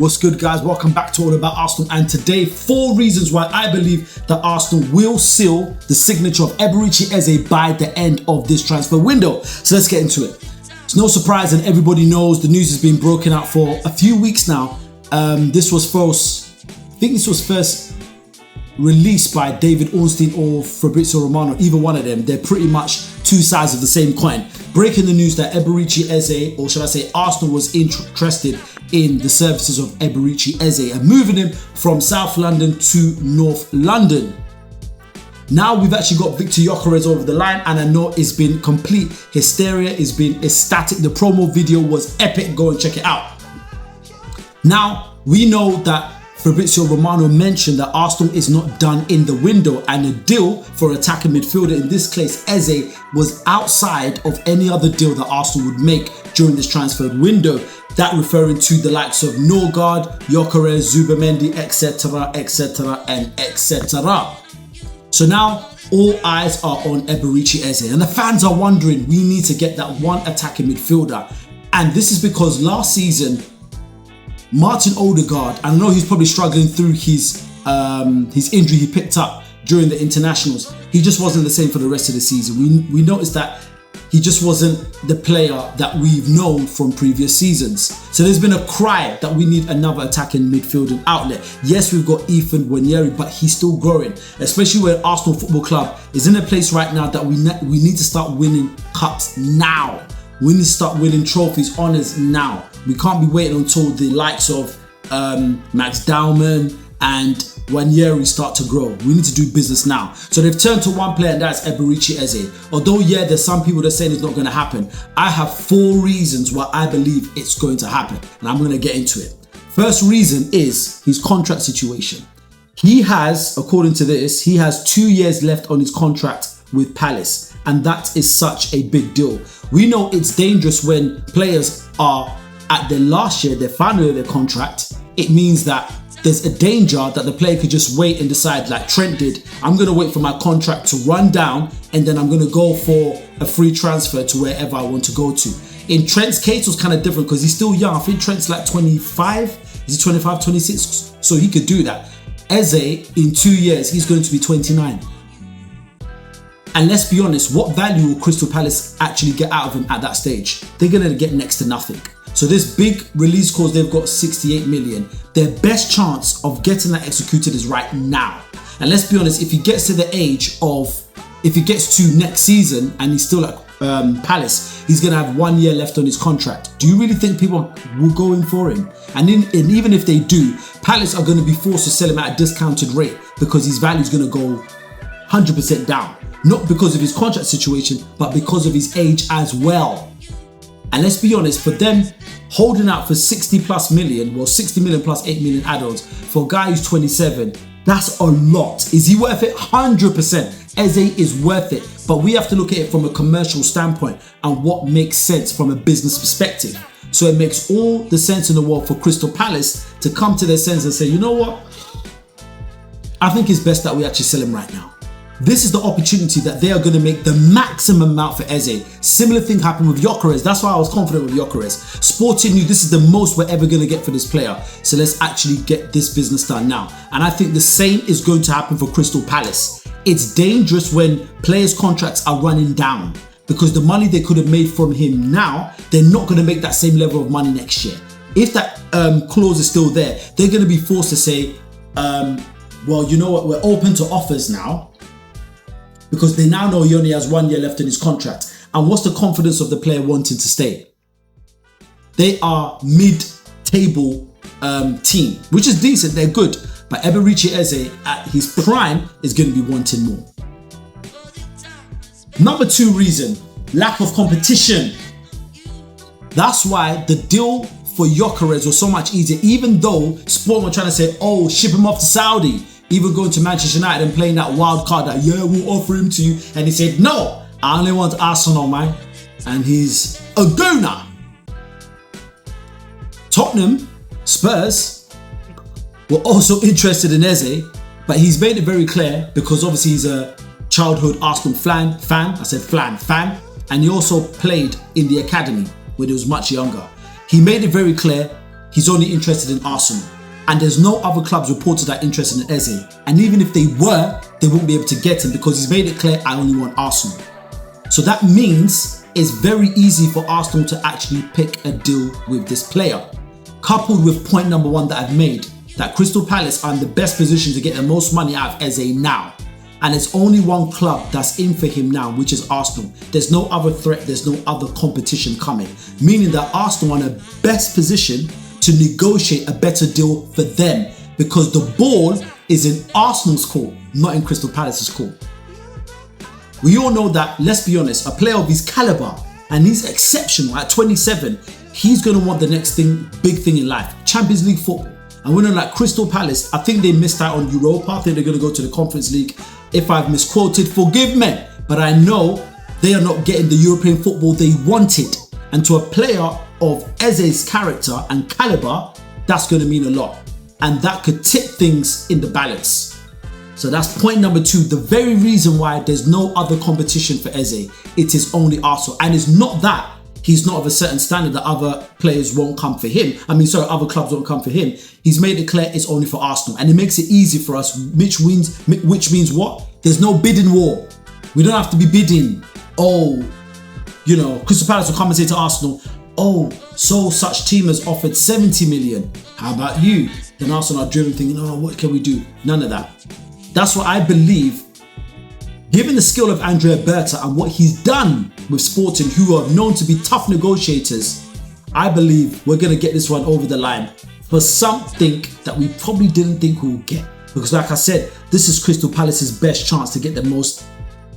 What's good, guys? Welcome back to All About Arsenal, and today 4 reasons why I believe that Arsenal will seal the signature of Eberechi Eze by the end of this transfer window. So let's get into it. It's no surprise, and everybody knows the news has been broken out for a few weeks now. This was first released by David Ornstein or Fabrizio Romano, either one of them. They're pretty much two sides of the same coin. Breaking the news that Eberechi Eze, or should I say Arsenal, was interested in the services of Eberechi Eze and moving him from South London to North London. Now we've actually got Viktor Gyökeres over the line, and I know it's been complete hysteria. It's been ecstatic. The promo video was epic. Go and check it out. Now we know that Fabrizio Romano mentioned that Arsenal is not done in the window, and a deal for attacking midfielder, in this case Eze, was outside of any other deal that Arsenal would make during this transfer window. That referring to the likes of Norgard, Gyökeres, Zubamendi, etc, etc and etc. So now all eyes are on Eberechi Eze, and the fans are wondering, we need to get that one attacking midfielder. And this is because last season Martin Odegaard, I know he's probably struggling through his injury he picked up during the internationals. He just wasn't the same for the rest of the season. We noticed that he just wasn't the player that we've known from previous seasons. So there's been a cry that we need another attacking midfielding outlet. Yes, we've got Ethan Nwaneri, but he's still growing, especially when Arsenal Football Club is in a place right now that we need to start winning cups now. We need to start winning trophies, honours now. We can't be waiting until the likes of Max Dowman and Nwaneri start to grow. We need to do business now. So they've turned to one player, and that's Eberechi Eze. Although, yeah, there's some people that are saying it's not going to happen. I have 4 reasons why I believe it's going to happen, and I'm going to get into it. First reason is his contract situation. He has, according to this, he has 2 years left on his contract with Palace, and that is such a big deal. We know it's dangerous when players are at their last year, their final year of their contract. It means that there's a danger that the player could just wait and decide, like Trent did, I'm going to wait for my contract to run down and then I'm going to go for a free transfer to wherever I want to go to. In Trent's case, it was kind of different because he's still young. I think Trent's like 25. Is he 25, 26? So he could do that. Eze, in 2 years, he's going to be 29. And let's be honest, what value will Crystal Palace actually get out of him at that stage? They're going to get next to nothing. So this big release clause, they've got 68 million. Their best chance of getting that executed is right now. And let's be honest, if he gets to the age of, if he gets to next season and he's still at Palace, he's going to have 1 year left on his contract. Do you really think people will go in for him? And even if they do, Palace are going to be forced to sell him at a discounted rate because his value is going to go 100% down. Not because of his contract situation, but because of his age as well. And let's be honest, for them holding out for 60 plus million, well 60 million plus 8 million add-ons for a guy who's 27, that's a lot. Is he worth it? 100%. Eze is worth it. But we have to look at it from a commercial standpoint and what makes sense from a business perspective. So it makes all the sense in the world for Crystal Palace to come to their senses and say, you know what? I think it's best that we actually sell him right now. This is the opportunity that they are going to make the maximum amount for Eze. Similar thing happened with Gyökeres. That's why I was confident with Gyökeres. Sporting knew this is the most we're ever going to get for this player. So let's actually get this business done now. And I think the same is going to happen for Crystal Palace. It's dangerous when players' contracts are running down because the money they could have made from him now, they're not going to make that same level of money next year. If that clause is still there, they're going to be forced to say, well, you know what, we're open to offers now, because they now know he only has 1 year left in his contract. And what's the confidence of the player wanting to stay? They are mid-table team, which is decent, they're good. But Eberechi Eze at his prime is going to be wanting more. Number 2 reason, lack of competition. That's why the deal for Gyökeres was so much easier, even though Sport were trying to say, oh, ship him off to Saudi. Even going to Manchester United and playing that wild card that, yeah, we'll offer him to you. And he said, no, I only want Arsenal, man. And he's a gooner. Tottenham, Spurs, were also interested in Eze, but he's made it very clear, because obviously he's a childhood Arsenal fan. I said fan. And he also played in the academy when he was much younger. He made it very clear he's only interested in Arsenal. And there's no other clubs reported that interested in Eze. And even if they were, they won't be able to get him because he's made it clear, I only want Arsenal. So that means it's very easy for Arsenal to actually pick a deal with this player. Coupled with point number 1 that I've made, that Crystal Palace are in the best position to get the most money out of Eze now. And it's only one club that's in for him now, which is Arsenal. There's no other threat, there's no other competition coming. Meaning that Arsenal are in the best position to negotiate a better deal for them because the ball is in Arsenal's court, not in Crystal Palace's court. We all know that, let's be honest, a player of his caliber, and he's exceptional at 27, he's going to want the next big thing in life, Champions League football. And we're like Crystal Palace, I think they missed out on Europa. I think they're going to go to the Conference League. If I've misquoted, forgive me. But I know they are not getting the European football they wanted. And to a player of Eze's character and caliber, that's going to mean a lot. And that could tip things in the balance. So that's point number 2. The very reason why there's no other competition for Eze, it is only Arsenal. And it's not that he's not of a certain standard that other players won't come for him. Other clubs won't come for him. He's made it clear it's only for Arsenal. And it makes it easy for us, which means what? There's no bidding war. We don't have to be bidding. Crystal Palace will come and say to Arsenal, such team has offered 70 million. How about you? Then Arsenal are driven thinking, what can we do? None of that. That's what I believe. Given the skill of Andrea Berta and what he's done with Sporting, who are known to be tough negotiators, I believe we're going to get this one over the line for something that we probably didn't think we would get. Because like I said, this is Crystal Palace's best chance to get the most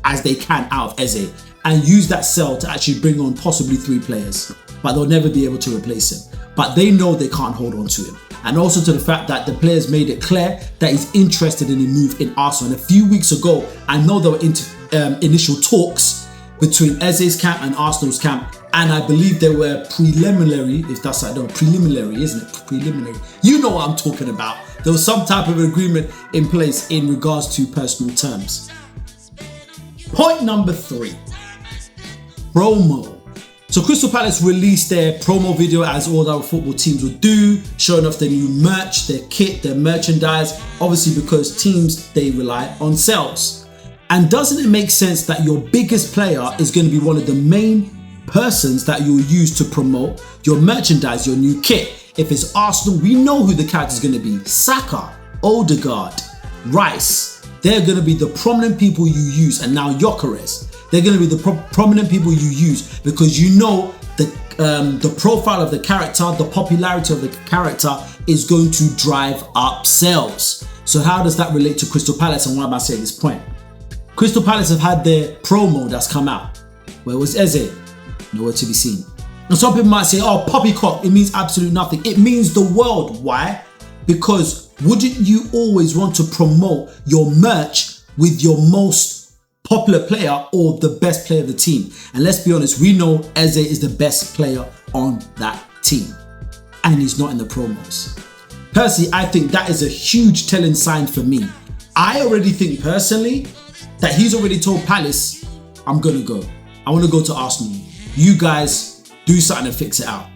as they can out of Eze and use that sell to actually bring on possibly 3 players. But they'll never be able to replace him. But they know they can't hold on to him. And also to the fact that the players made it clear that he's interested in a move in Arsenal. And a few weeks ago, I know there were initial talks between Eze's camp and Arsenal's camp. And I believe they were preliminary, preliminary, isn't it? Preliminary. You know what I'm talking about. There was some type of agreement in place in regards to personal terms. Point number 3, promo. So Crystal Palace released their promo video as all our football teams would do, showing off their new merch, their kit, their merchandise, obviously because teams, they rely on sales. And doesn't it make sense that your biggest player is going to be one of the main persons that you'll use to promote your merchandise, your new kit? If it's Arsenal, we know who the character is going to be. Saka, Odegaard, Rice. They're going to be the prominent people you use. And now Gyökeres. They're going to be the prominent people you use because you know the profile of the character, the popularity of the character is going to drive up sales. So how does that relate to Crystal Palace and why am I saying this point? Crystal Palace have had their promo that's come out. Where was Eze? Nowhere to be seen. And some people might say, poppycock, it means absolutely nothing. It means the world. Why? Because wouldn't you always want to promote your merch with your most popular player or the best player of the team? And let's be honest, we know Eze is the best player on that team. And he's not in the promos. Personally, I think that is a huge telling sign for me. I already think personally that he's already told Palace, I'm going to go. I want to go to Arsenal. You guys do something and fix it out.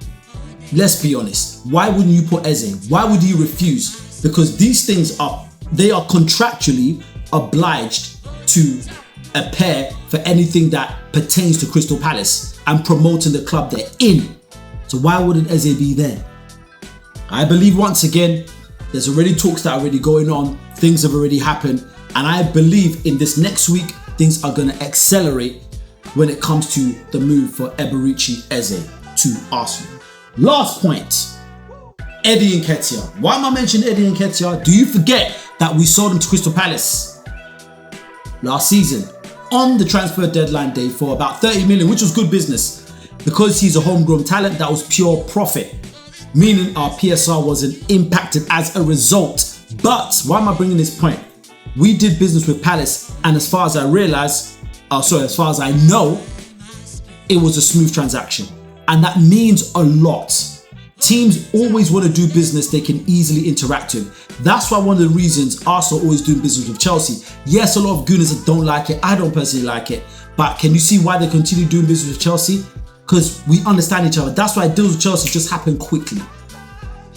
Let's be honest. Why wouldn't you put Eze? Why would you refuse? Because these things they are contractually obliged to appear for anything that pertains to Crystal Palace and promoting the club they're in. So why wouldn't Eze be there? I believe once again, there's already talks that are already going on. Things have already happened. And I believe in this next week, things are going to accelerate when it comes to the move for Eberechi Eze to Arsenal. Last point, Eddie Nketiah. Why am I mentioning Eddie Nketiah? Do you forget that we sold him to Crystal Palace last season on the transfer deadline day for about 30 million, which was good business. Because he's a homegrown talent, that was pure profit, meaning our PSR wasn't impacted as a result. But why am I bringing this point? We did business with Palace, and as far as I know, it was a smooth transaction. And that means a lot. Teams always want to do business they can easily interact with. That's why one of the reasons Arsenal always doing business with Chelsea. Yes, a lot of gooners don't like it. I don't personally like it. But can you see why they continue doing business with Chelsea? Because we understand each other. That's why deals with Chelsea just happen quickly.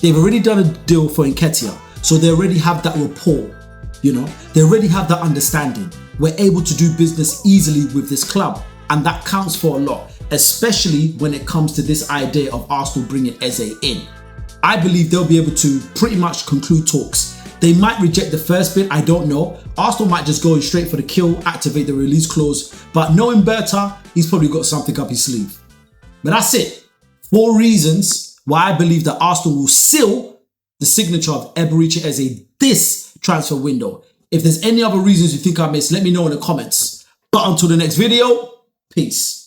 They've already done a deal for Nketiah, so they already have that rapport, you know? They already have that understanding. We're able to do business easily with this club, and that counts for a lot, especially when it comes to this idea of Arsenal bringing Eze in. I believe they'll be able to pretty much conclude talks. They might reject the first bid, I don't know. Arsenal might just go straight for the kill, activate the release clause, but knowing Berta, he's probably got something up his sleeve. But that's it. 4 reasons why I believe that Arsenal will seal the signature of Eberechi Eze this transfer window. If there's any other reasons you think I missed, let me know in the comments. But until the next video, peace.